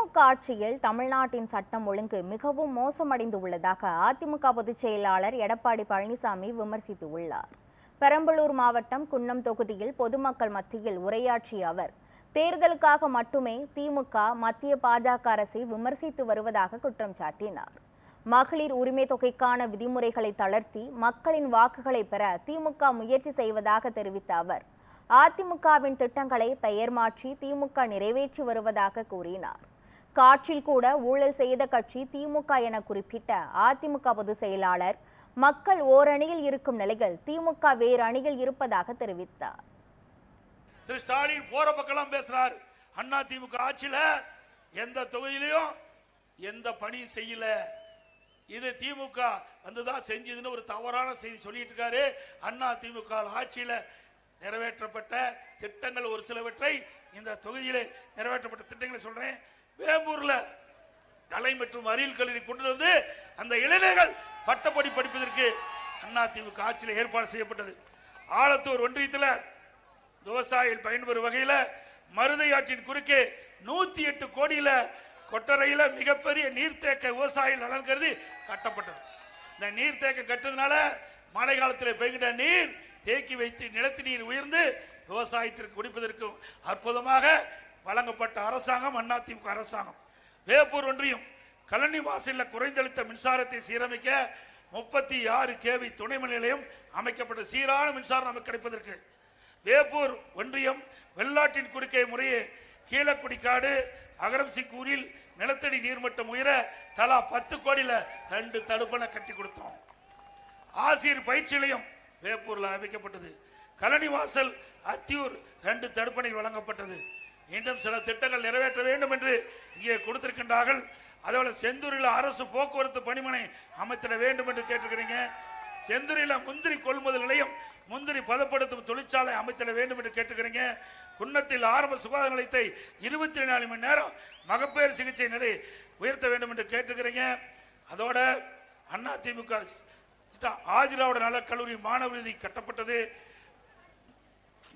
திமுக ஆட்சியில் தமிழ்நாட்டின் சட்டம் ஒழுங்கு மிகவும் மோசமடைந்து உள்ளதாக அதிமுக பொதுச் செயலாளர் எடப்பாடி பழனிசாமி விமர்சித்துள்ளார். பெரம்பலூர் மாவட்டம் குன்னம் தொகுதியில் பொதுமக்கள் மத்தியில் உரையாற்றிய அவர், தேர்தலுக்காக மட்டுமே திமுக மத்திய பாஜக அரசை விமர்சித்து வருவதாக குற்றம் சாட்டினார். மகளிர் உரிமை தொகைக்கான விதிமுறைகளை தளர்த்தி மக்களின் வாக்குகளை பெற திமுக முயற்சி செய்வதாக தெரிவித்த அவர், அதிமுகவின் திட்டங்களை பெயர் மாற்றி திமுக நிறைவேற்றி வருவதாக கூறினார். காற்றில் கூட ஊழல் செய்த கட்சி திமுக என குறிப்பிட்ட அதிமுக பொதுச் செயலாளர், மக்கள் ஓரணியில் இருக்கும் நிலையில் திமுக வேறு அணியில் இருப்பதாக தெரிவித்தார். திரு ஸ்டாலின் போற பக்கம் பேசுறார். அண்ணா திமுக ஆட்சியில எந்த தொகுதியிலையும் எந்த பணி செய்யல, இது திமுக வந்துதான் செஞ்சதுன்னு ஒரு தவறான செய்தி சொல்லிட்டு இருக்காரு. அண்ணா திமுக ஆட்சியில நிறைவேற்றப்பட்ட திட்டங்கள் ஒரு சிலவற்றை இந்த தொகுதியிலே நிறைவேற்றப்பட்ட திட்டங்களை சொல்றேன். வேம்பூர்ல கலை மற்றும் அறிவியல் கல்லூரி கொண்டு வந்து அந்த இளைஞர்கள் பட்டப்படி படிப்பதற்கு அண்ணா திமுக ஆட்சியில் ஏற்பாடு செய்யப்பட்டது. ஆலத்தூர் ஒன்றியத்தில் விவசாயிகள் பயன்பெறும் வகையில மருதை ஆற்றின் குறுக்கே 108 கோடியில கொட்டரையில மிகப்பெரிய நீர்த்தேக்க விவசாயிகள் நலன் கருதி கட்டப்பட்டது. இந்த நீர்த்தேக்க கட்டுறதுனால மழை காலத்தில் பெய்கின்ற நீர் தேக்கி வைத்து நிலத்து நீர் உயர்ந்து விவசாயத்திற்கு குடிப்பதற்கு அற்புதமாக வழங்கப்பட்ட அரசாங்கம் அதிமுக அரசாங்கம். வேப்பூர் ஒன்றியம் கழனி வாசலில் குறைந்தழுத்த மின்சாரத்தை சீரமைக்க 36 kV துணை மின் நிலையம் அமைக்கப்பட்ட சீரான மின்சாரம் நமக்கு கிடைப்பதற்கு வேப்பூர் ஒன்றியம் வெள்ளாற்றின் குறுக்கே முறையே கீழக்குடிக்காடு அகரம்சிக்கூரில் நிலத்தடி நீர்மட்டம் உயர தலா 10 கோடியில 2 தடுப்பணை கட்டி கொடுத்தோம். ஆசிரியர் பயிற்சி நிலையம் வேப்பூர்ல அமைக்கப்பட்டது. கழனி வாசல் அத்தியூர் 2 தடுப்பணை வழங்கப்பட்டது. இன்னும் சில திட்டங்கள் நிறைவேற்ற வேண்டும் என்று இங்கே கொடுத்திருக்கின்றார்கள். அதோட செந்தூரில் அரசு போக்குவரத்து பணிமனை அமைத்திட வேண்டும் என்று கேட்டிருக்கிறீங்க. செந்தூரில் முந்திரி கொள்முதல் நிலையம், முந்திரி பதப்படுத்தும் தொழிற்சாலை அமைத்திட வேண்டும் என்று கேட்டுக்கிறீங்க. குன்னத்தில் ஆரம்ப சுகாதார நிலையத்தை 24 மணி நேரம் மகப்பேறு சிகிச்சை நிலை உயர்த்த வேண்டும் என்று கேட்டுக்கிறீங்க. அதோட அதிமுக ஆதிராவிட நலக் கல்லூரி மாணவர் விடுதி கட்டப்பட்டது.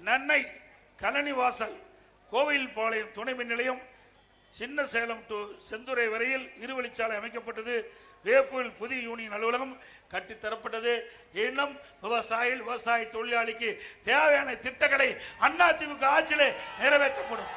நன்னை கழனி வாசல் கோவில் பாளையம் துணை மின் நிலையம் சின்ன சேலம் டு செந்துறை வரையில் இருவழிச்சாலை அமைக்கப்பட்டது. வேப்பூரில் புதிய யூனியன் அலுவலகம் கட்டித்தரப்பட்டது. இன்னும் விவசாய தொழிலாளிக்கு தேவையான திட்டங்களை அதிமுக ஆட்சியிலே நிறைவேற்றப்படும்.